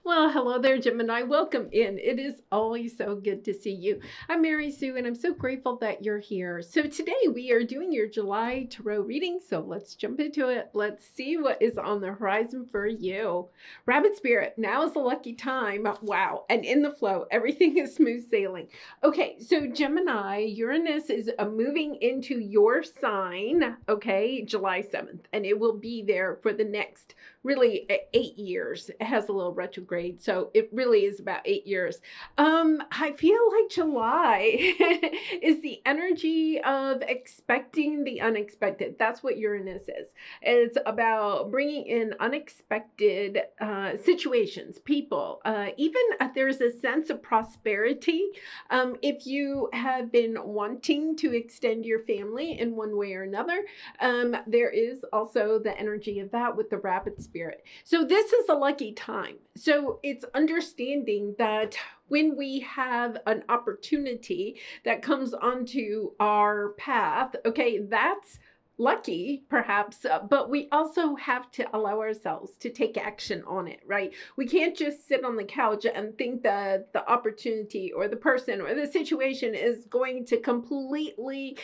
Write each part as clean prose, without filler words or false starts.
Well, hello there, Gemini. Welcome in. It is always so good to see you. I'm Mary Sue, and I'm so grateful that you're here. So, today we are doing your July tarot reading. So, let's jump into it. Let's see what is on the horizon for you. Rabbit Spirit, now is the lucky time. Wow. And in the flow, everything is smooth sailing. Okay, so Gemini, Uranus is moving into your sign, okay, July 7th, and it will be there for the next really 8 years. It has a little retrograde, so it really is about 8 years. I feel like July is the energy of expecting the unexpected. That's what Uranus is. It's about bringing in unexpected situations, people. Even there's a sense of prosperity. If you have been wanting to extend your family in one way or another, there is also the energy of that with the rabbit spirit. So this is a lucky time. So it's understanding that when we have an opportunity that comes onto our path, okay, that's lucky perhaps, but we also have to allow ourselves to take action on it, right? We can't just sit on the couch and think that the opportunity or the person or the situation is going to completely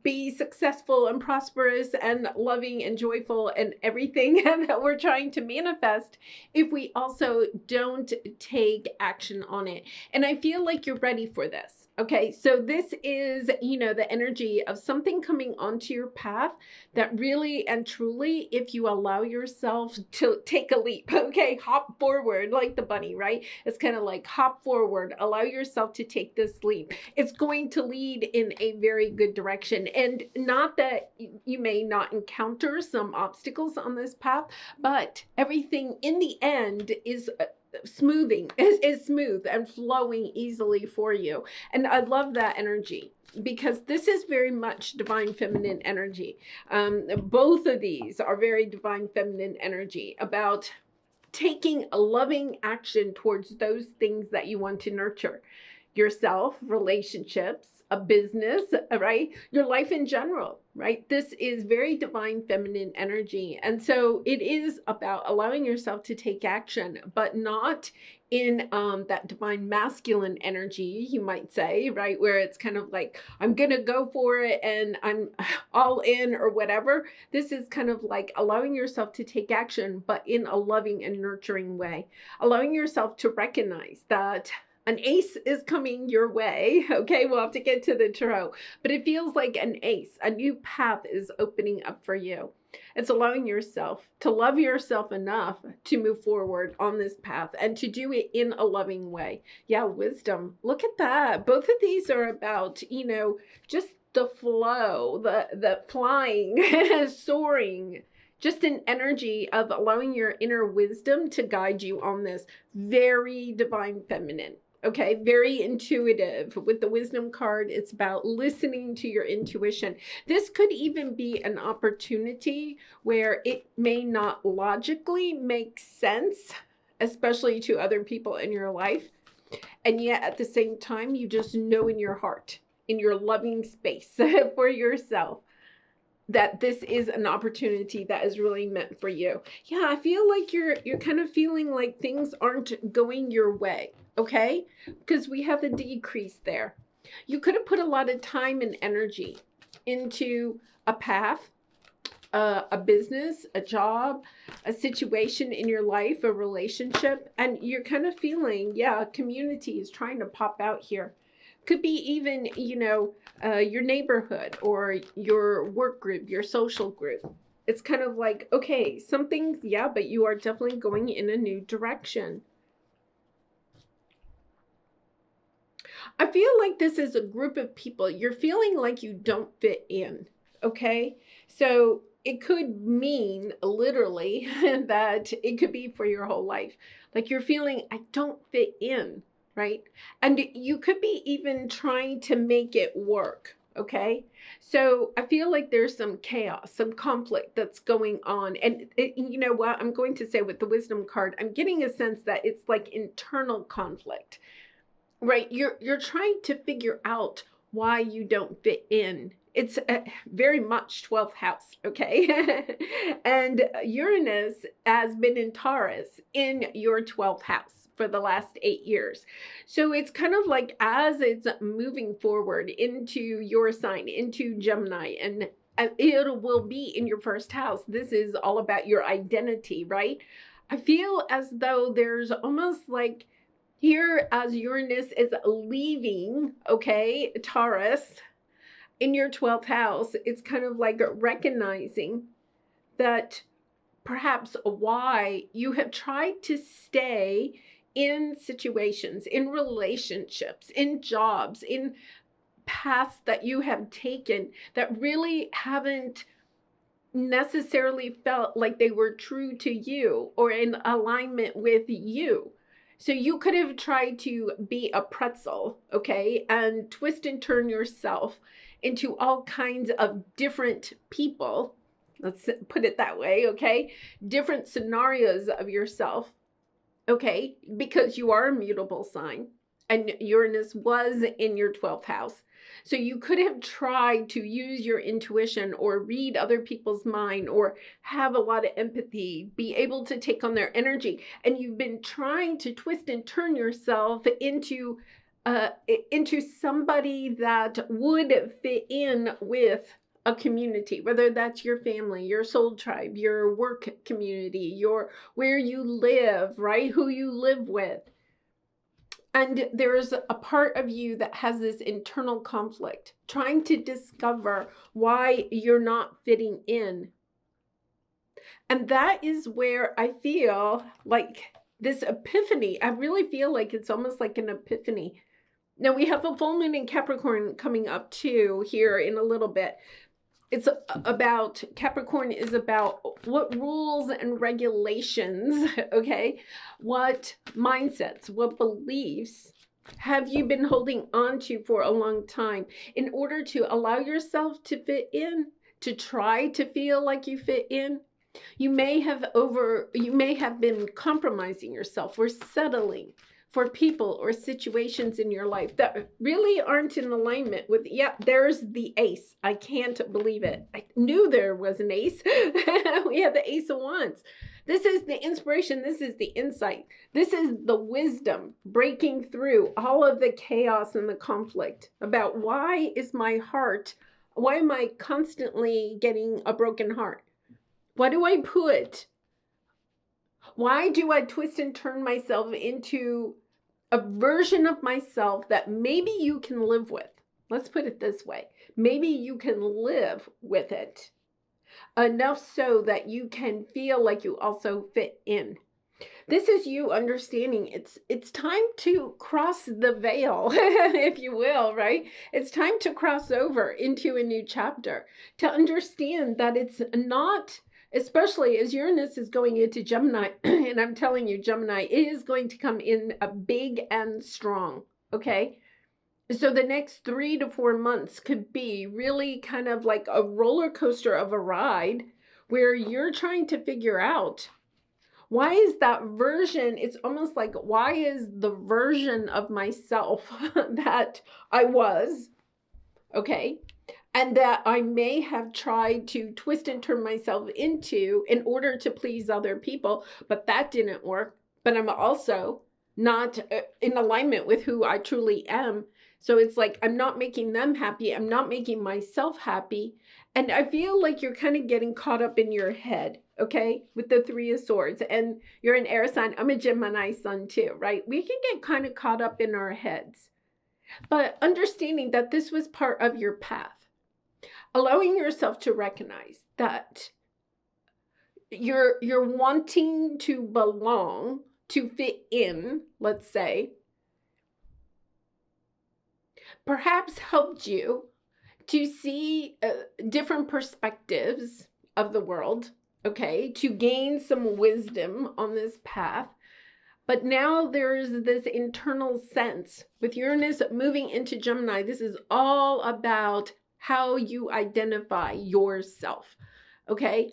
be successful and prosperous and loving and joyful and everything that we're trying to manifest if we also don't take action on it. And I feel like you're ready for this. Okay, so this is, the energy of something coming onto your path that really and truly, if you allow yourself to take a leap, okay, hop forward like the bunny, right? It's kind of like hop forward, allow yourself to take this leap. It's going to lead in a very good direction. And not that you may not encounter some obstacles on this path, but everything in the end is smoothing is smooth and flowing easily for you. And I love that energy because this is very much divine feminine energy. Both of these are very divine feminine energy about taking a loving action towards those things that you want to nurture. Yourself, relationships, a business, right? Your life in general, right? This is very divine feminine energy. And so it is about allowing yourself to take action, but not in that divine masculine energy, you might say, right? Where it's kind of like, I'm going to go for it and I'm all in or whatever. This is kind of like allowing yourself to take action, but in a loving and nurturing way, allowing yourself to recognize that an ace is coming your way. Okay, we'll have to get to the tarot, but it feels like an ace. A new path is opening up for you. It's allowing yourself to love yourself enough to move forward on this path and to do it in a loving way. Yeah, wisdom. Look at that. Both of these are about, just the flow, the flying, soaring, just an energy of allowing your inner wisdom to guide you on this. Very divine feminine. Okay, very intuitive. With the wisdom card, it's about listening to your intuition. This could even be an opportunity where it may not logically make sense, especially to other people in your life. And yet at the same time, you just know in your heart, in your loving space for yourself, that this is an opportunity that is really meant for you. Yeah, I feel like you're kind of feeling like things aren't going your way, okay? Because we have a decrease there. You could have put a lot of time and energy into a path, a business, a job, a situation in your life, a relationship, and you're kind of feeling, yeah, community is trying to pop out here. Could be even, your neighborhood or your work group, your social group. It's kind of like, okay, something, yeah, but you are definitely going in a new direction. I feel like this is a group of people. You're feeling like you don't fit in, okay? So it could mean literally that it could be for your whole life. Like you're feeling, I don't fit in. Right? And you could be even trying to make it work. Okay. So I feel like there's some chaos, some conflict that's going on. And you know what? I'm going to say with the wisdom card, I'm getting a sense that it's like internal conflict, right? You're trying to figure out why you don't fit in It's very much 12th house, okay? And Uranus has been in Taurus in your 12th house for the last 8 years. So it's kind of like as it's moving forward into your sign, into Gemini, and it will be in your first house. This is all about your identity, right? I feel as though there's almost like here as Uranus is leaving, okay, Taurus in your 12th house, it's kind of like recognizing that perhaps why you have tried to stay in situations, in relationships, in jobs, in paths that you have taken that really haven't necessarily felt like they were true to you or in alignment with you. So you could have tried to be a pretzel, okay, and twist and turn yourself into all kinds of different people. Let's put it that way, okay? Different scenarios of yourself, okay? Because you are a mutable sign and Uranus was in your 12th house. So you could have tried to use your intuition or read other people's mind or have a lot of empathy, be able to take on their energy. And you've been trying to twist and turn yourself into somebody that would fit in with a community, whether that's your family, your soul tribe, your work community, your where you live, right? Who you live with. And there's a part of you that has this internal conflict, trying to discover why you're not fitting in. And that is where I feel like this epiphany, I really feel like it's almost like an epiphany. Now we have a full moon in Capricorn coming up too here in a little bit. It's about, Capricorn is about what rules and regulations, okay? What mindsets, what beliefs have you been holding on to for a long time in order to allow yourself to fit in, to try to feel like you fit in? You may have been compromising yourself or settling for people or situations in your life that really aren't in alignment with, yeah, there's the ace. I can't believe it. I knew there was an ace. We have the Ace of Wands. This is the inspiration. This is the insight. This is the wisdom breaking through all of the chaos and the conflict about why am I constantly getting a broken heart? Why do I twist and turn myself into a version of myself that maybe you can live with? Let's put it this way. Maybe you can live with it enough so that you can feel like you also fit in. This is you understanding it's time to cross the veil, if you will, right? It's time to cross over into a new chapter, to understand that it's not, especially as Uranus is going into Gemini, and I'm telling you, Gemini is going to come in a big and strong, okay? So the next 3 to 4 months could be really kind of like a roller coaster of a ride where you're trying to figure out, why is that version, it's almost like, why is the version of myself that I was, okay, and that I may have tried to twist and turn myself into in order to please other people, but that didn't work. But I'm also not in alignment with who I truly am. So it's like, I'm not making them happy. I'm not making myself happy. And I feel like you're kind of getting caught up in your head, okay, with the Three of Swords. And you're an air sign. I'm a Gemini sun too, right? We can get kind of caught up in our heads. But understanding that this was part of your path. Allowing yourself to recognize that you're wanting to belong, to fit in, let's say, perhaps helped you to see different perspectives of the world, okay, to gain some wisdom on this path. But now there's this internal sense with Uranus moving into Gemini. This is all about how you identify yourself, okay?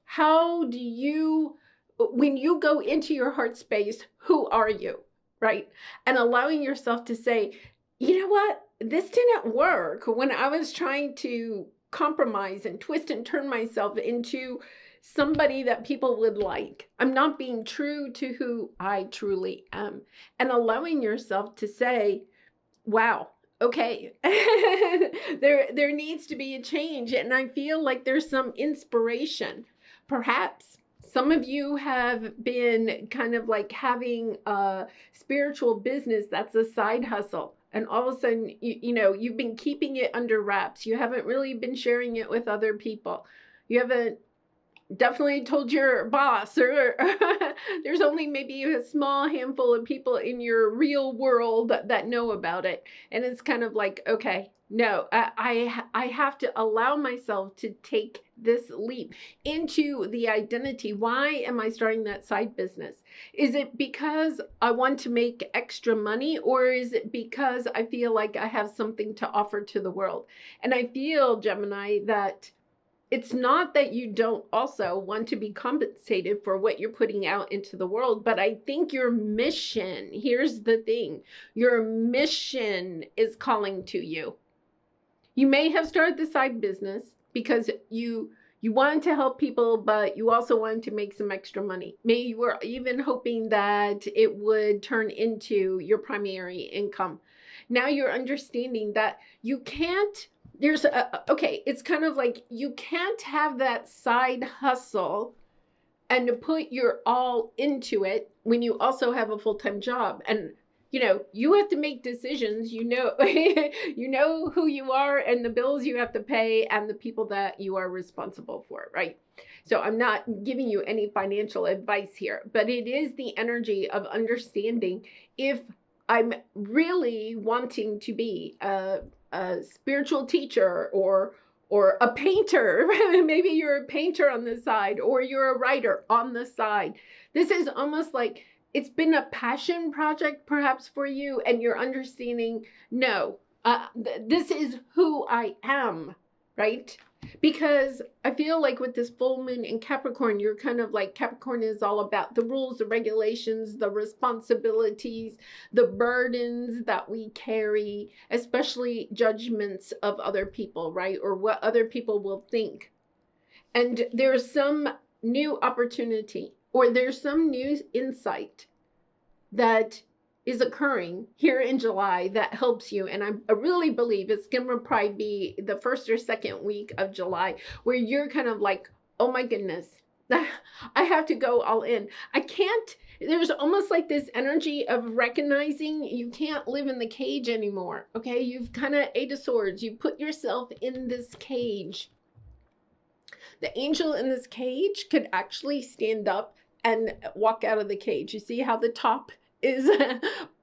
How do you, when you go into your heart space, who are you, right? And allowing yourself to say, you know what? this didn't work when I was trying to compromise and twist and turn myself into somebody that people would like. I'm not being true to who I truly am, and allowing yourself to say, wow, okay, there needs to be a change. And I feel like there's some inspiration. Perhaps some of you have been kind of like having a spiritual business that's a side hustle. And all of a sudden, you've been keeping it under wraps. You haven't really been sharing it with other people. You haven't definitely told your boss, or there's only maybe a small handful of people in your real world that know about it. And it's kind of like, okay, no, I have to allow myself to take this leap into the identity. Why am I starting that side business? Is it because I want to make extra money, or is it because I feel like I have something to offer to the world? And I feel, Gemini, that it's not that you don't also want to be compensated for what you're putting out into the world, but I think your mission, here's the thing, your mission is calling to you. You may have started the side business because you wanted to help people, but you also wanted to make some extra money. Maybe you were even hoping that it would turn into your primary income. Now you're understanding that you can't, it's kind of like you can't have that side hustle and to put your all into it when you also have a full-time job. And you have to make decisions. You know who you are and the bills you have to pay and the people that you are responsible for, right? So I'm not giving you any financial advice here, but it is the energy of understanding if I'm really wanting to be a spiritual teacher or a painter. Maybe you're a painter on the side, or you're a writer on the side. This is almost like it's been a passion project perhaps for you, and you're understanding, no, this is who I am, right? Because I feel like with this full moon in Capricorn, you're kind of like, Capricorn is all about the rules, the regulations, the responsibilities, the burdens that we carry, especially judgments of other people, right? Or what other people will think. And there's some new opportunity, or there's some new insight that is occurring here in July that helps you. And I really believe it's going to probably be the first or second week of July where you're kind of like, oh my goodness, I have to go all in. I can't, there's almost like this energy of recognizing you can't live in the cage anymore. Okay. You've kind of Eight of Swords. You put yourself in this cage. The angel in this cage could actually stand up and walk out of the cage. You see how the top is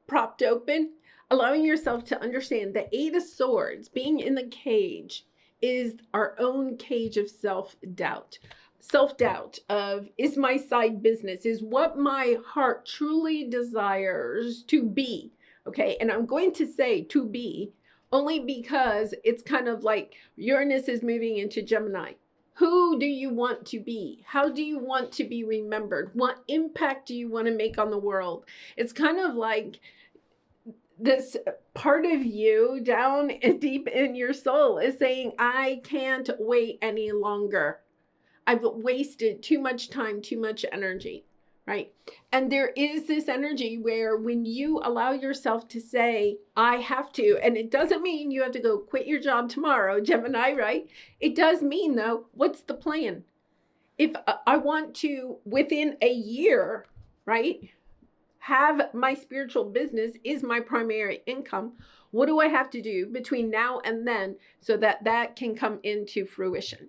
propped open? Allowing yourself to understand the Eight of Swords, being in the cage, is our own cage of self-doubt. Self-doubt of, is my side business, is what my heart truly desires to be, okay? And I'm going to say to be only because it's kind of like Uranus is moving into Gemini. Who do you want to be? How do you want to be remembered? What impact do you want to make on the world? It's kind of like this part of you down deep in your soul is saying, I can't wait any longer. I've wasted too much time, too much energy, right? And there is this energy where when you allow yourself to say, I have to, and it doesn't mean you have to go quit your job tomorrow, Gemini, right? It does mean though, what's the plan? If I want to, within a year, right, have my spiritual business is my primary income, what do I have to do between now and then so that that can come into fruition?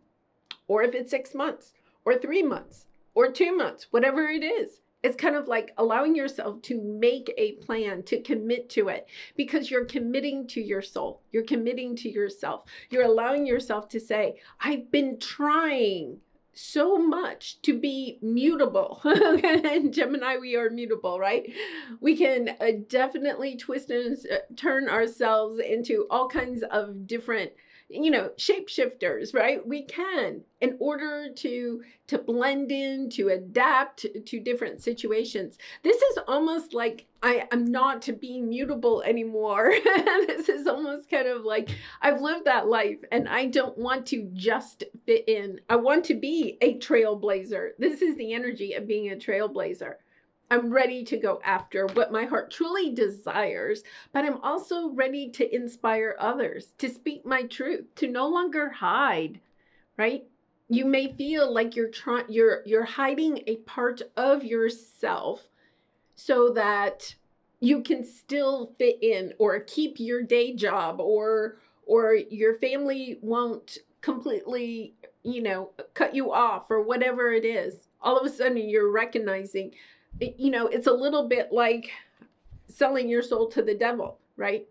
Or if it's 6 months or 3 months or 2 months, whatever it is, it's kind of like allowing yourself to make a plan, to commit to it, because you're committing to your soul. You're committing to yourself. You're allowing yourself to say, I've been trying so much to be mutable. And Gemini, we are mutable, right? We can definitely twist and turn ourselves into all kinds of different shapeshifters, right? We can, in order to blend in, to adapt to different situations. This is almost like I'm not being mutable anymore. This is almost kind of like I've lived that life and I don't want to just fit in. I want to be a trailblazer. This is the energy of being a trailblazer. I'm ready to go after what my heart truly desires, but I'm also ready to inspire others, to speak my truth, to no longer hide, right? You may feel like you're hiding a part of yourself so that you can still fit in or keep your day job, or your family won't completely, cut you off, or whatever it is. All of a sudden you're recognizing, it's a little bit like selling your soul to the devil, right?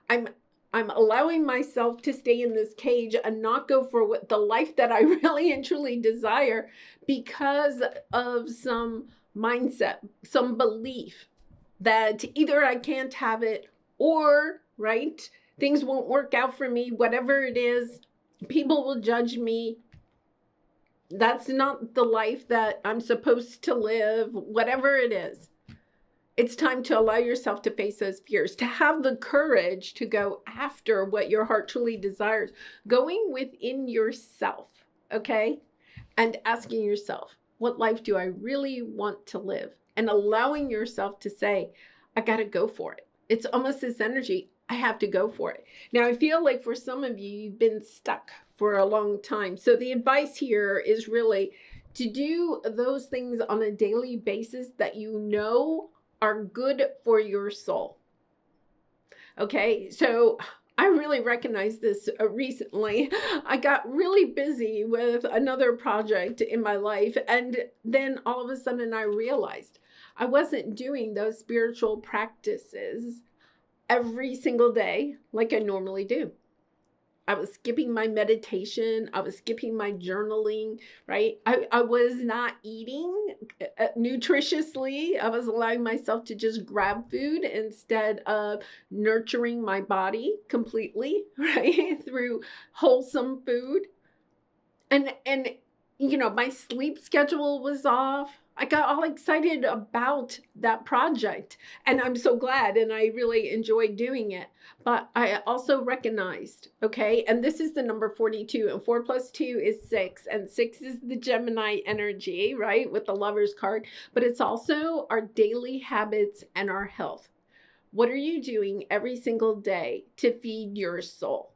I'm allowing myself to stay in this cage and not go for what the life that I really and truly desire because of some mindset, some belief that either I can't have it, or, right, things won't work out for me, whatever it is, people will judge me. That's not the life that I'm supposed to live, whatever it is. It's time to allow yourself to face those fears, to have the courage to go after what your heart truly desires, going within yourself, okay? And asking yourself, what life do I really want to live? And allowing yourself to say, I got to go for it. It's almost this energy, I have to go for it. Now, I feel like for some of you, you've been stuck for a long time. So the advice here is really to do those things on a daily basis that you know are good for your soul. Okay, so I really recognized this recently. I got really busy with another project in my life, and then all of a sudden I realized I wasn't doing those spiritual practices every single day like I normally do. I was skipping my meditation. I was skipping my journaling, right? I was not eating nutritiously. I was allowing myself to just grab food instead of nurturing my body completely, right? Through wholesome food. And my sleep schedule was off. I got all excited about that project, and I'm so glad, and I really enjoyed doing it. But I also recognized, okay, and this is the number 42, and 4 plus 2 is 6, and 6 is the Gemini energy, right, with the Lover's card, but it's also our daily habits and our health. What are you doing every single day to feed your soul?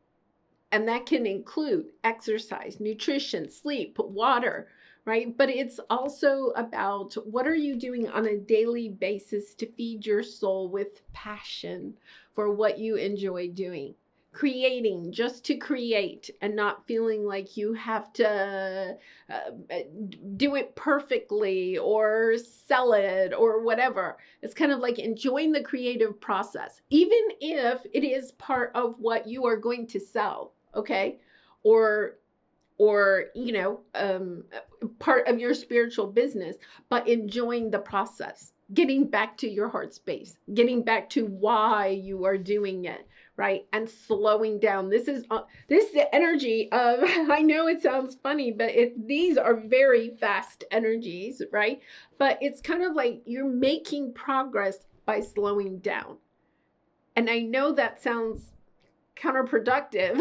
And that can include exercise, nutrition, sleep, water, right? But it's also about what are you doing on a daily basis to feed your soul with passion for what you enjoy doing. Creating just to create and not feeling like you have to do it perfectly or sell it or whatever. It's kind of like enjoying the creative process, even if it is part of what you are going to sell, okay? Or part of your spiritual business, but enjoying the process, getting back to your heart space, getting back to why you are doing it, right? And slowing down. This is the energy of, I know it sounds funny, but these are very fast energies, right? But it's kind of like you're making progress by slowing down. And I know that sounds counterproductive,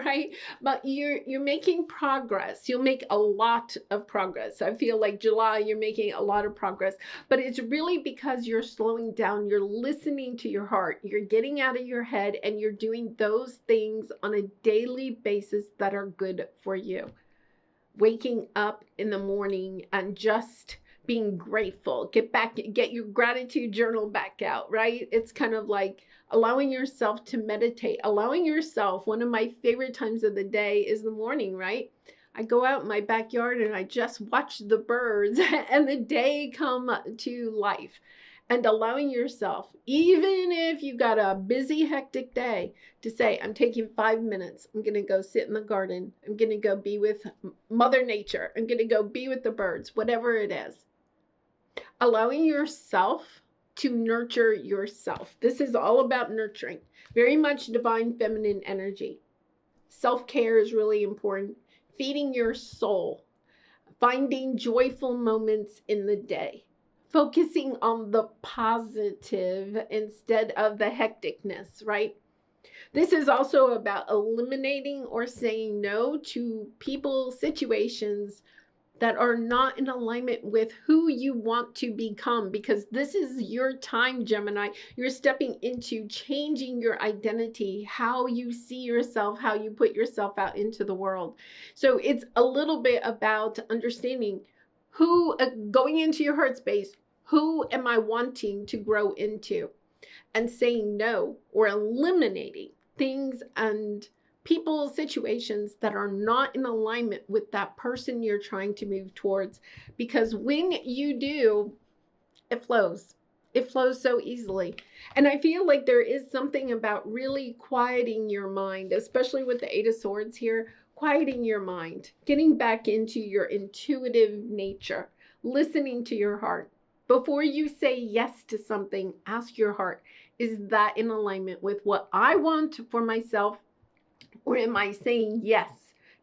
right? But you're making progress. You'll make a lot of progress. I feel like July, you're making a lot of progress, but it's really because you're slowing down. You're listening to your heart. You're getting out of your head, and you're doing those things on a daily basis that are good for you. Waking up in the morning and just being grateful. Get your gratitude journal back out, right? It's kind of like allowing yourself to meditate, allowing yourself, one of my favorite times of the day is the morning, right? I go out in my backyard and I just watch the birds and the day come to life. And allowing yourself, even if you got a busy, hectic day, to say, I'm taking 5 minutes. I'm going to go sit in the garden. I'm going to go be with Mother Nature. I'm going to go be with the birds, whatever it is. Allowing yourself to nurture yourself. This is all about nurturing. Very much divine feminine energy. Self-care is really important. Feeding your soul, finding joyful moments in the day, focusing on the positive instead of the hecticness, right? This is also about eliminating or saying no to people, situations that are not in alignment with who you want to become, because this is your time, Gemini. You're stepping into changing your identity, how you see yourself, how you put yourself out into the world. So it's a little bit about understanding who, going into your heart space, who am I wanting to grow into, and saying no or eliminating things and people, situations that are not in alignment with that person you're trying to move towards. Because when you do, it flows. It flows so easily. And I feel like there is something about really quieting your mind, especially with the Eight of Swords here, quieting your mind, getting back into your intuitive nature, listening to your heart. Before you say yes to something, ask your heart, is that in alignment with what I want for myself? Or am I saying yes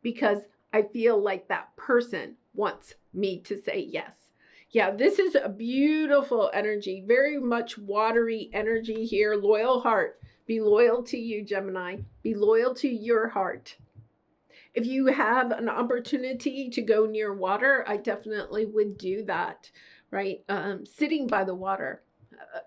because I feel like that person wants me to say yes? Yeah, this is a beautiful energy, very much watery energy here. Loyal heart. Be loyal to you, Gemini. Be loyal to your heart. If you have an opportunity to go near water, I definitely would do that, right? Sitting by the water,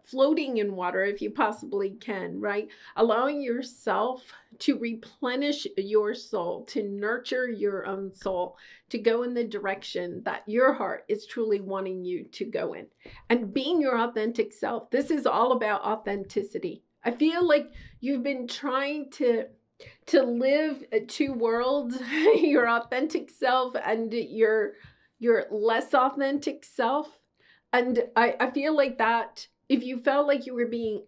floating in water if you possibly can, right? Allowing yourself to replenish your soul, to nurture your own soul, to go in the direction that your heart is truly wanting you to go in. And being your authentic self. This is all about authenticity. I feel like you've been trying to live two worlds, your authentic self and your less authentic self. And I feel like that if you felt like you were being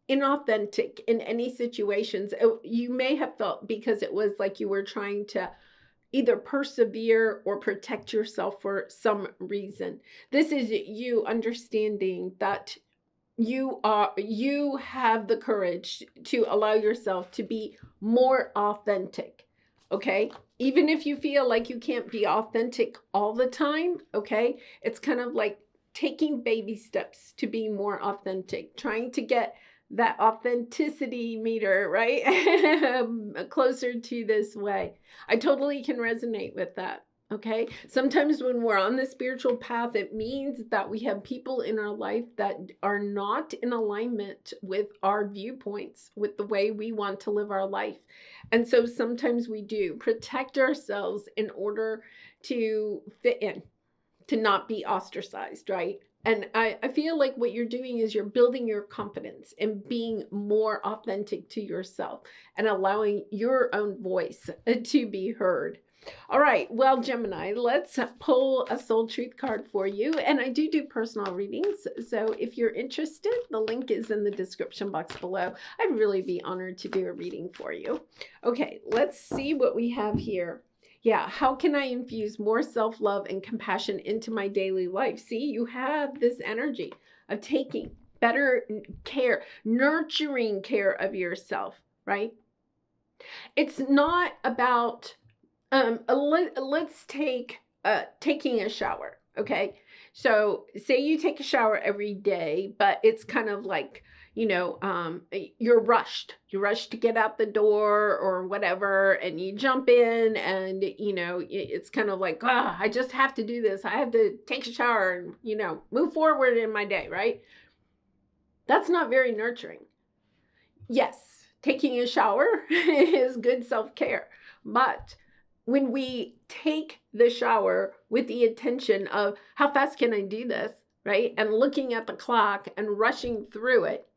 inauthentic in any situations, you may have felt because it was like you were trying to either persevere or protect yourself for some reason. This is you understanding that you have the courage to allow yourself to be more authentic. Okay, even if you feel like you can't be authentic all the time, okay, it's kind of like taking baby steps to be more authentic, trying to get that authenticity meter, right? Closer to this way. I totally can resonate with that. Okay. Sometimes when we're on the spiritual path, it means that we have people in our life that are not in alignment with our viewpoints, with the way we want to live our life. And so sometimes we do protect ourselves in order to fit in, to not be ostracized, right? And I feel like what you're doing is you're building your confidence and being more authentic to yourself and allowing your own voice to be heard. All right, well, Gemini, let's pull a soul truth card for you. And I do personal readings. So if you're interested, the link is in the description box below. I'd really be honored to do a reading for you. Okay, let's see what we have here. Yeah, how can I infuse more self-love and compassion into my daily life? See, you have this energy of taking better care, nurturing care of yourself, right? It's not about, let's take taking a shower, okay? So say you take a shower every day, but it's kind of like, you're rushed to get out the door or whatever, and you jump in and, it's kind of like, I just have to do this. I have to take a shower and, move forward in my day, right? That's not very nurturing. Yes, taking a shower is good self-care, but when we take the shower with the intention of how fast can I do this, right? And looking at the clock and rushing through it,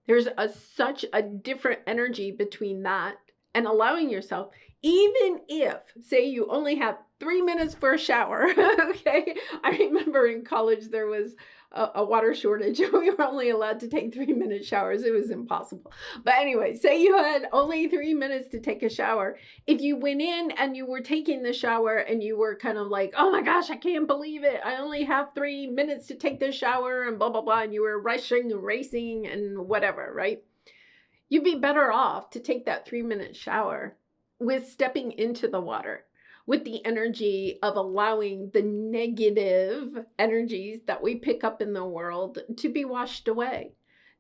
there's such a different energy between that and allowing yourself, even if, say, you only have 3 minutes for a shower, okay? I remember in college there was a water shortage. We were only allowed to take 3-minute showers. It was impossible. But anyway, say you had only 3 minutes to take a shower. If you went in and you were taking the shower and you were kind of like, oh my gosh, I can't believe it. I only have 3 minutes to take this shower and blah, blah, blah. And you were rushing and racing and whatever, right? You'd be better off to take that 3-minute shower with stepping into the water, with the energy of allowing the negative energies that we pick up in the world to be washed away,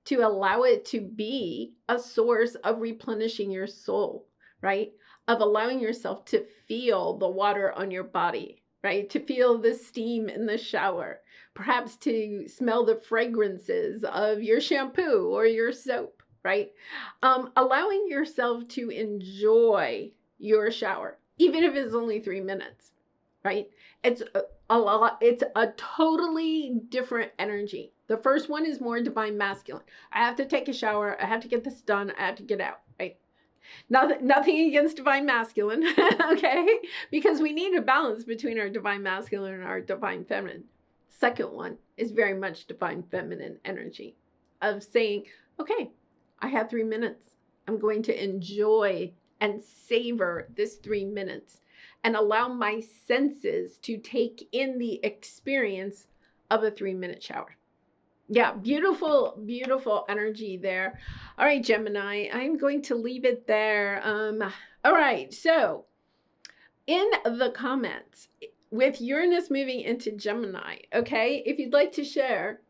to allow it to be a source of replenishing your soul, right? Of allowing yourself to feel the water on your body, right? To feel the steam in the shower, perhaps to smell the fragrances of your shampoo or your soap, right? Allowing yourself to enjoy your shower, even if it's only 3 minutes, right? It's a lot. It's a totally different energy. The first one is more divine masculine. I have to take a shower. I have to get this done. I have to get out, right? Nothing against divine masculine, okay? Because we need a balance between our divine masculine and our divine feminine. Second one is very much divine feminine energy of saying, okay, I have 3 minutes. I'm going to enjoy and savor this 3 minutes and allow my senses to take in the experience of a 3-minute shower. Yeah, beautiful, beautiful energy there. All right, Gemini, I'm going to leave it there. All right, so in the comments, with Uranus moving into Gemini, okay, if you'd like to share,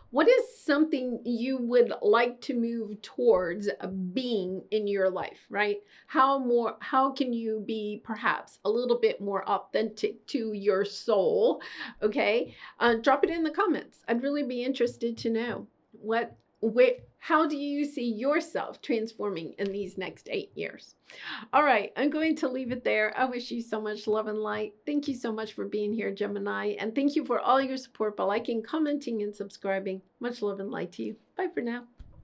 what is something you would like to move towards being in your life, right? How can you be perhaps a little bit more authentic to your soul? Okay. Drop it in the comments. I'd really be interested to know how do you see yourself transforming in these next 8 years? All right, I'm going to leave it there. I wish you so much love and light. Thank you so much for being here, Gemini. And thank you for all your support by liking, commenting, and subscribing. Much love and light to you. Bye for now.